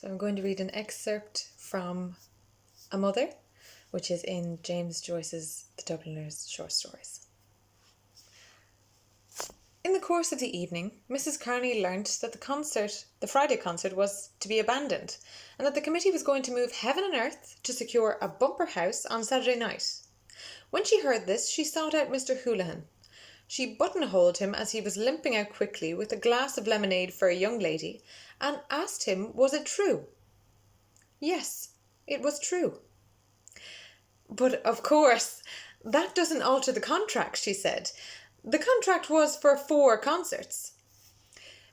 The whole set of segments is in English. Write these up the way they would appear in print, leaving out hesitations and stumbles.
So I'm going to read an excerpt from A Mother, which is in James Joyce's The Dubliners short stories. In the course of the evening, Mrs. Carney learnt that the Friday concert, was to be abandoned, and that the committee was going to move heaven and earth to secure a bumper house on Saturday night. When she heard this, she sought out Mr. Houlihan. She buttonholed him as he was limping out quickly with a glass of lemonade for a young lady, and asked him, was it true? Yes, it was true. But of course, that doesn't alter the contract, she said. The contract was for 4 concerts.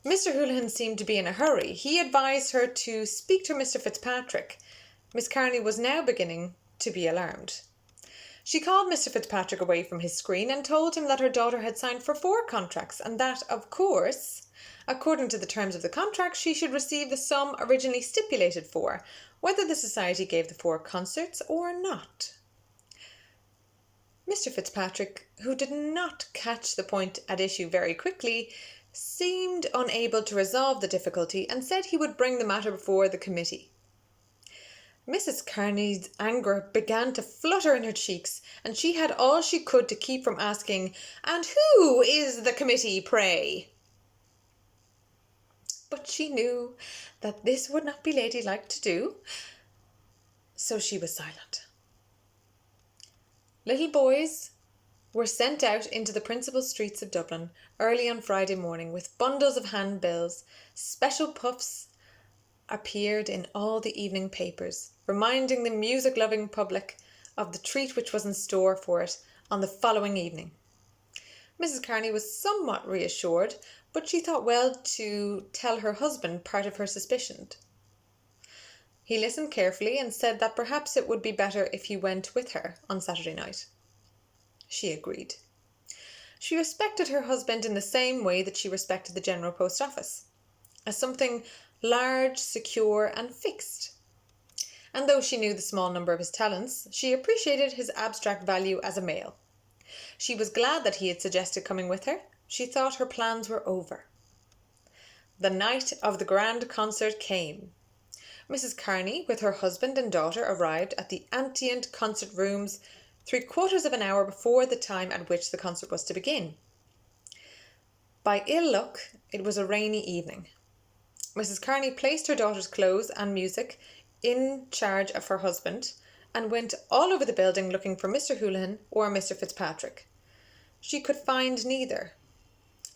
Mr. Houlihan seemed to be in a hurry. He advised her to speak to Mr. Fitzpatrick. Miss Carney was now beginning to be alarmed. She called Mr. Fitzpatrick away from his screen and told him that her daughter had signed for 4 contracts and that, of course, according to the terms of the contract, she should receive the sum originally stipulated for, whether the society gave the 4 concerts or not. Mr. Fitzpatrick, who did not catch the point at issue very quickly, seemed unable to resolve the difficulty and said he would bring the matter before the committee. Mrs. Kearney's anger began to flutter in her cheeks, and she had all she could to keep from asking, "And who is the committee, pray?" But she knew that this would not be ladylike to do, so she was silent. Little boys were sent out into the principal streets of Dublin early on Friday morning with bundles of handbills. Special puffs appeared in all the evening papers, reminding the music-loving public of the treat which was in store for it on the following evening. Mrs. Carney was somewhat reassured, but she thought well to tell her husband part of her suspicion. He listened carefully and said that perhaps it would be better if he went with her on Saturday night. She agreed. She respected her husband in the same way that she respected the General Post Office, as something large, secure, and fixed. And though she knew the small number of his talents, she appreciated his abstract value as a male. She was glad that he had suggested coming with her. She thought her plans were over. The night of the grand concert came. Mrs. Carney, with her husband and daughter, arrived at the Antient Concert Rooms 3/4 of an hour before the time at which the concert was to begin. By ill luck, it was a rainy evening. Mrs. Carney placed her daughter's clothes and music in charge of her husband and went all over the building looking for Mr. Houlihan or Mr. Fitzpatrick. She could find neither.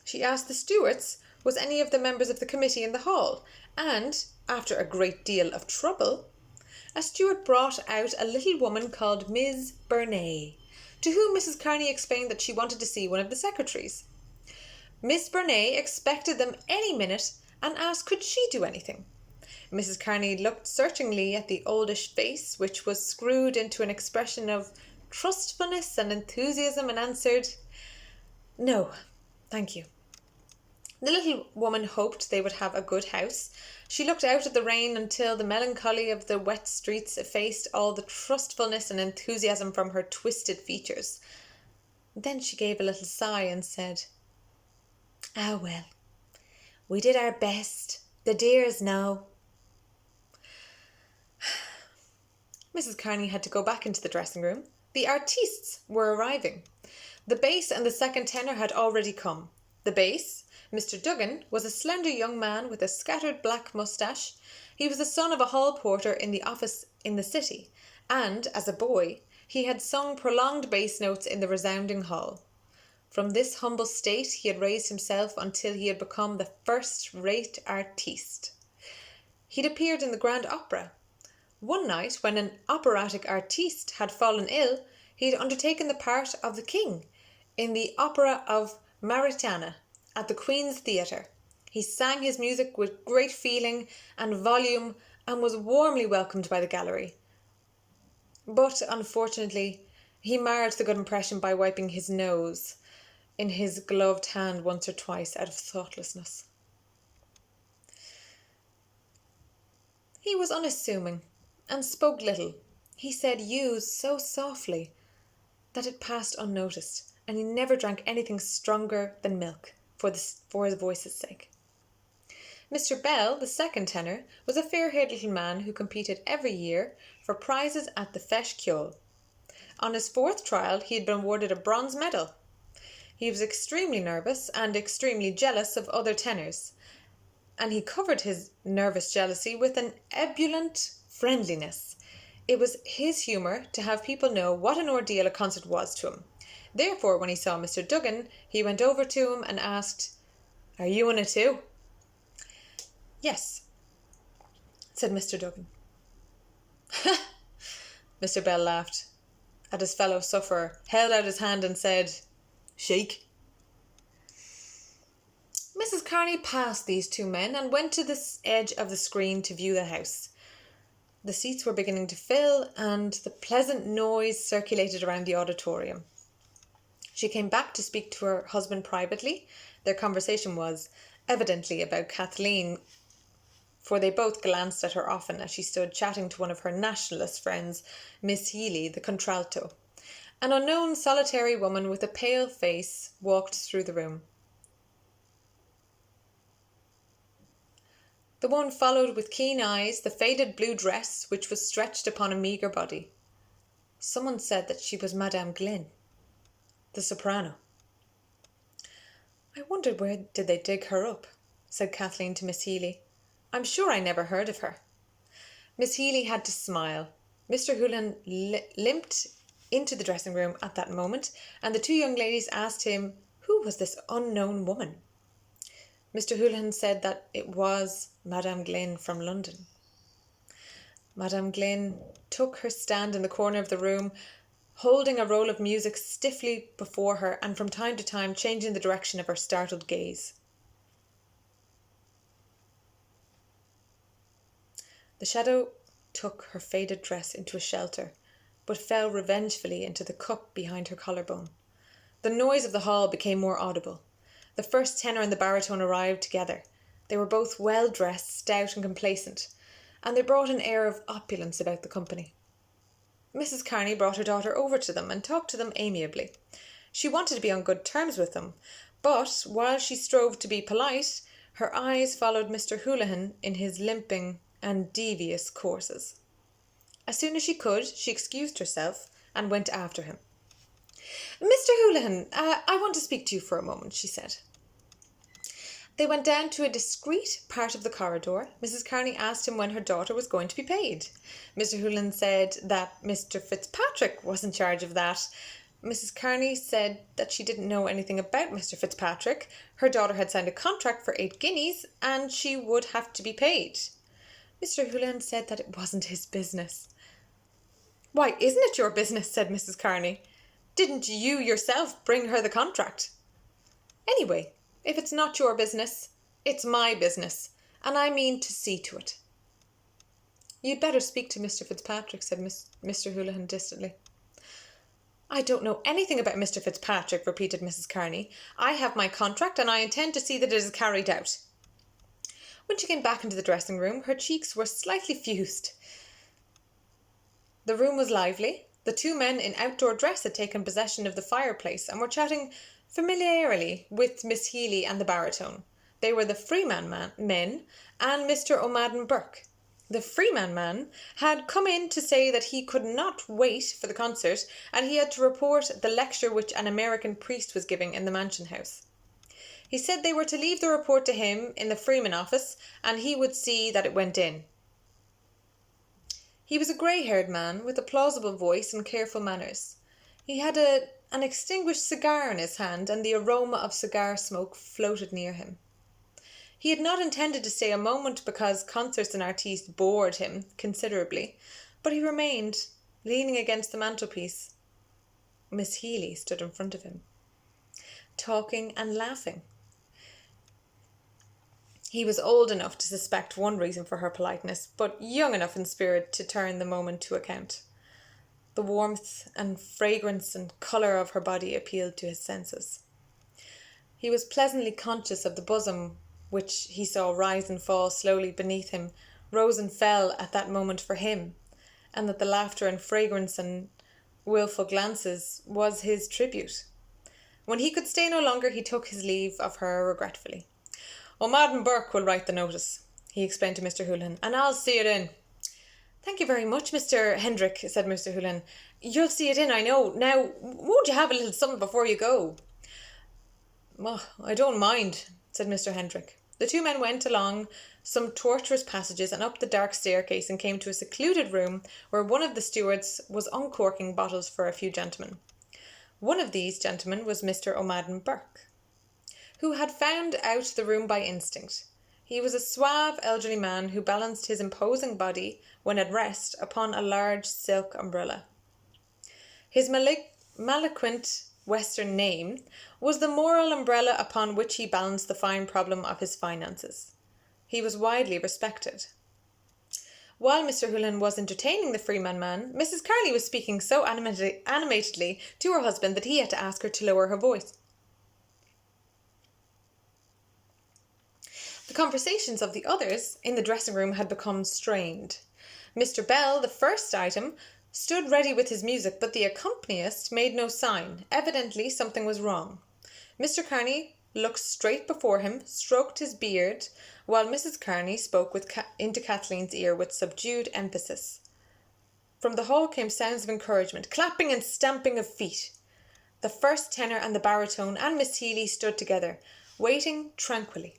She asked the stewards was any of the members of the committee in the hall, and, after a great deal of trouble, a steward brought out a little woman called Miss Burney, to whom Mrs. Carney explained that she wanted to see one of the secretaries. Miss Burney expected them any minute and asked could she do anything. Mrs. Carney looked searchingly at the oldish face, which was screwed into an expression of trustfulness and enthusiasm, and answered, "No, thank you." The little woman hoped they would have a good house. She looked out at the rain until the melancholy of the wet streets effaced all the trustfulness and enthusiasm from her twisted features. Then she gave a little sigh and said, "Ah, well, we did our best. The dears know." Mrs. Carney had to go back into the dressing room. The artistes were arriving. The bass and the second tenor had already come. The bass, Mr. Duggan, was a slender young man with a scattered black moustache. He was the son of a hall porter in the office in the city, and, as a boy, he had sung prolonged bass notes in the resounding hall. From this humble state he had raised himself until he had become the first-rate artiste. He'd appeared in the Grand Opera. One night, when an operatic artiste had fallen ill, he had undertaken the part of the king in the opera of Maritana at the Queen's Theatre. He sang his music with great feeling and volume and was warmly welcomed by the gallery. But, unfortunately, he marred the good impression by wiping his nose in his gloved hand once or twice out of thoughtlessness. He was unassuming and spoke little. He said "yous" so softly that it passed unnoticed, and he never drank anything stronger than milk for his voice's sake. Mr. Bell, the second tenor, was a fair-haired little man who competed every year for prizes at the Feis Ceoil. On his fourth trial, he had been awarded a bronze medal. He was extremely nervous and extremely jealous of other tenors, and he covered his nervous jealousy with an ebullient friendliness. It was his humour to have people know what an ordeal a concert was to him. Therefore, when he saw Mr. Duggan, he went over to him and asked, "Are you in it too?" "Yes," said Mr. Duggan. Mr. Bell laughed at his fellow sufferer, held out his hand and said, "Shake." Mrs. Carney passed these two men and went to the edge of the screen to view the house. The seats were beginning to fill, and the pleasant noise circulated around the auditorium. She came back to speak to her husband privately. Their conversation was evidently about Kathleen, for they both glanced at her often as she stood chatting to one of her nationalist friends, Miss Healy, the contralto. An unknown solitary woman with a pale face walked through the room. The one followed with keen eyes the faded blue dress which was stretched upon a meagre body. Someone said that she was Madame Glynn, the soprano. "I wondered where did they dig her up," said Kathleen to Miss Healy. "I'm sure I never heard of her." Miss Healy had to smile. Mr. Houlihan limped into the dressing room at that moment, and the two young ladies asked him who was this unknown woman. Mr. Houlihan said that it was Madame Glynn from London. Madame Glynn took her stand in the corner of the room, holding a roll of music stiffly before her and from time to time changing the direction of her startled gaze. The shadow took her faded dress into a shelter, but fell revengefully into the cup behind her collarbone. The noise of the hall became more audible. The first tenor and the baritone arrived together. They were both well dressed, stout and complacent, and they brought an air of opulence about the company. Mrs. Carney brought her daughter over to them and talked to them amiably. She wanted to be on good terms with them, but while she strove to be polite, her eyes followed Mr. Houlihan in his limping and devious courses. As soon as she could, she excused herself and went after him. "Mr. Houlihan, I want to speak to you for a moment," she said. They went down to a discreet part of the corridor. Mrs. Carney asked him when her daughter was going to be paid. Mr. Houlihan said that Mr. Fitzpatrick was in charge of that. Mrs. Carney said that she didn't know anything about Mr. Fitzpatrick. Her daughter had signed a contract for 8 guineas and she would have to be paid. Mr. Houlihan said that it wasn't his business. "Why, isn't it your business?" said Mrs. Carney. "Didn't you yourself bring her the contract? Anyway, if it's not your business, it's my business, and I mean to see to it." "You'd better speak to Mr. Fitzpatrick," said Mr. Houlihan distantly. "I don't know anything about Mr. Fitzpatrick," repeated Mrs. Carney. "I have my contract, and I intend to see that it is carried out." When she came back into the dressing room, her cheeks were slightly fused. The room was lively. The two men in outdoor dress had taken possession of the fireplace and were chatting familiarly with Miss Healy and the baritone. They were the Freeman men and Mr. O'Madden Burke. The Freeman man had come in to say that he could not wait for the concert, and he had to report the lecture which an American priest was giving in the Mansion House. He said they were to leave the report to him in the Freeman office, and he would see that it went in. He was a grey-haired man with a plausible voice and careful manners. He had an extinguished cigar in his hand, and the aroma of cigar smoke floated near him. He had not intended to stay a moment because concerts and artistes bored him considerably, but he remained, leaning against the mantelpiece. Miss Healy stood in front of him, talking and laughing. He was old enough to suspect one reason for her politeness, but young enough in spirit to turn the moment to account. The warmth and fragrance and colour of her body appealed to his senses. He was pleasantly conscious of the bosom which he saw rise and fall slowly beneath him, rose and fell at that moment for him, and that the laughter and fragrance and wilful glances was his tribute. When he could stay no longer, he took his leave of her regretfully. O'Madden Burke will write the notice," he explained to Mr. Houlihan, "and I'll see it in." "Thank you very much, Mr. Hendrick," said Mr. Houlihan. "You'll see it in, I know. Now, won't you have a little something before you go?" "Oh, I don't mind," said Mr. Hendrick. The two men went along some tortuous passages and up the dark staircase and came to a secluded room where one of the stewards was uncorking bottles for a few gentlemen. One of these gentlemen was Mr. O'Madden Burke, who had found out the room by instinct. He was a suave elderly man who balanced his imposing body, when at rest, upon a large silk umbrella. His malequent Western name was the moral umbrella upon which he balanced the fine problem of his finances. He was widely respected. While Mr. Houlihan was entertaining the Freeman man, Mrs. Carney was speaking so animatedly to her husband that he had to ask her to lower her voice. The conversations of the others in the dressing room had become strained. Mr. Bell, the first item, stood ready with his music, but the accompanist made no sign. Evidently something was wrong. Mr. Carney looked straight before him, stroked his beard, while Mrs. Carney spoke into Kathleen's ear with subdued emphasis. From the hall came sounds of encouragement, clapping and stamping of feet. The first tenor and the baritone and Miss Healy stood together, waiting tranquilly.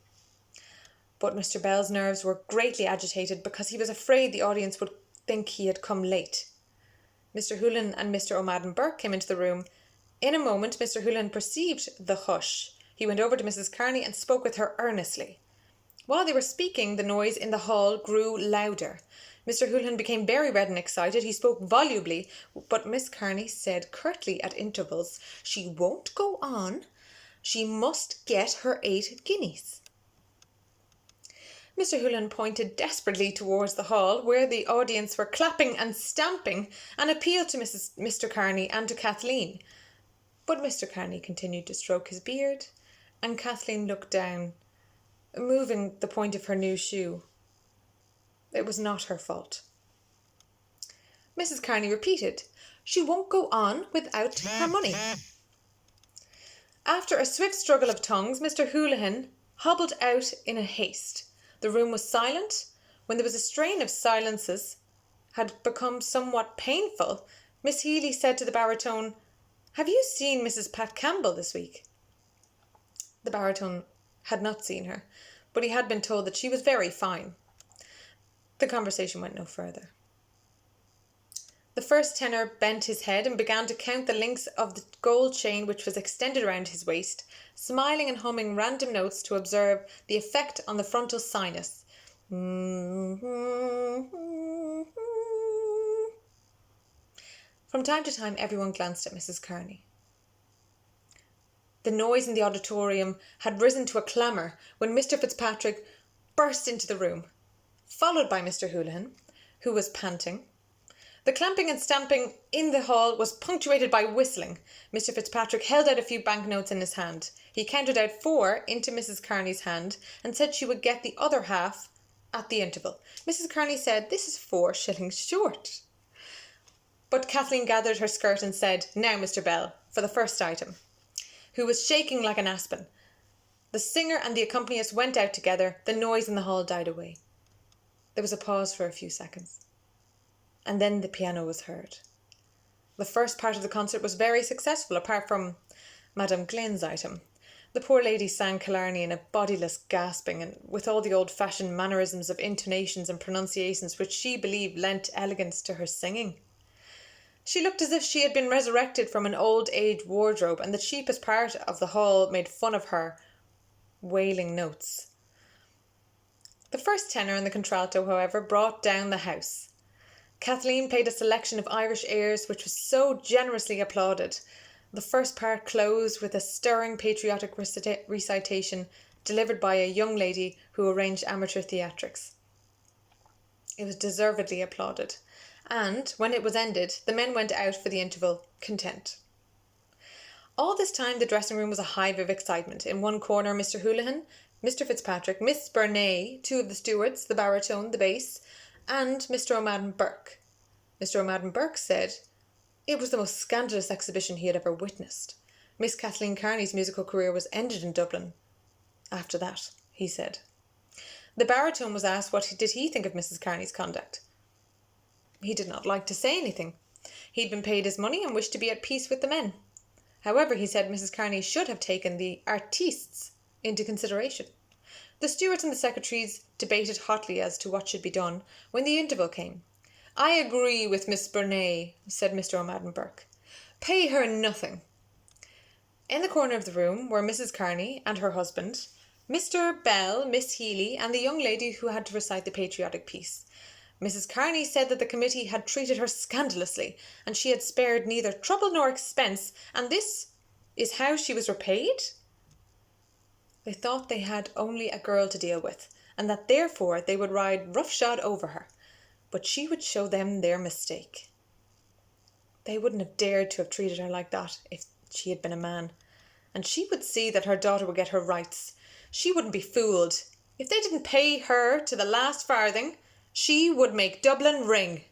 But Mr. Bell's nerves were greatly agitated because he was afraid the audience would think he had come late. Mr. Houlihan and Mr. O'Madden Burke came into the room. In a moment Mr. Houlihan perceived the hush. He went over to Mrs. Carney and spoke with her earnestly. While they were speaking, the noise in the hall grew louder. Mr. Houlihan became very red and excited. He spoke volubly, but Miss Carney said curtly at intervals, "She won't go on. She must get her 8 guineas. Mr. Houlihan pointed desperately towards the hall, where the audience were clapping and stamping, and appealed to Mr. Carney and to Kathleen. But Mr. Carney continued to stroke his beard, and Kathleen looked down, moving the point of her new shoe. It was not her fault. Mrs. Carney repeated, "She won't go on without her money." After a swift struggle of tongues, Mr. Houlihan hobbled out in a haste. The room was silent. When there was a strain of silences had become somewhat painful, Miss Healy said to the baritone, "Have you seen Mrs. Pat Campbell this week?" The baritone had not seen her, but he had been told that she was very fine. The conversation went no further. The first tenor bent his head and began to count the links of the gold chain which was extended around his waist, smiling and humming random notes to observe the effect on the frontal sinus. From time to time everyone glanced at Mrs. Kearney. The noise in the auditorium had risen to a clamour when Mr. Fitzpatrick burst into the room, followed by Mr. Houlihan, who was panting. The clamping and stamping in the hall was punctuated by whistling. Mr. Fitzpatrick held out a few banknotes in his hand. He counted out 4 into Mrs. Kearney's hand and said she would get the other half at the interval. Mrs. Kearney said, "This is 4 shillings short." But Kathleen gathered her skirt and said, "Now, Mr. Bell, for the first item," who was shaking like an aspen. The singer and the accompanist went out together. The noise in the hall died away. There was a pause for a few seconds, and then the piano was heard. The first part of the concert was very successful, apart from Madame Glynn's item. The poor lady sang Killarney in a bodiless gasping, and with all the old-fashioned mannerisms of intonations and pronunciations which she believed lent elegance to her singing. She looked as if she had been resurrected from an old-age wardrobe, and the cheapest part of the hall made fun of her wailing notes. The first tenor and the contralto, however, brought down the house. Kathleen played a selection of Irish airs which was so generously applauded. The first part closed with a stirring patriotic recitation delivered by a young lady who arranged amateur theatrics. It was deservedly applauded, and when it was ended, the men went out for the interval, content. All this time the dressing room was a hive of excitement. In one corner, Mr. Houlihan, Mr. Fitzpatrick, Miss Burnay, 2 of the stewards, the baritone, the bass, and Mr. O'Madden Burke. Mr. O'Madden Burke said it was the most scandalous exhibition he had ever witnessed. Miss Kathleen Kearney's musical career was ended in Dublin after that. he said. The baritone was asked what did he think of Mrs. Kearney's conduct. He did not like to say anything. He'd been paid his money and wished to be at peace with the men. However, he said Mrs. Carney should have taken the artistes into consideration. The stewards and the secretaries debated hotly as to what should be done when the interval came. "I agree with Miss Burney," said Mr. O'Madden Burke. "Pay her nothing." In the corner of the room were Mrs. Carney and her husband, Mr. Bell, Miss Healy, and the young lady who had to recite the patriotic piece. Mrs. Carney said that the committee had treated her scandalously, and she had spared neither trouble nor expense, and this is how she was repaid? They thought they had only a girl to deal with, and that therefore they would ride roughshod over her, but she would show them their mistake. They wouldn't have dared to have treated her like that if she had been a man, and she would see that her daughter would get her rights. She wouldn't be fooled. If they didn't pay her to the last farthing, she would make Dublin ring.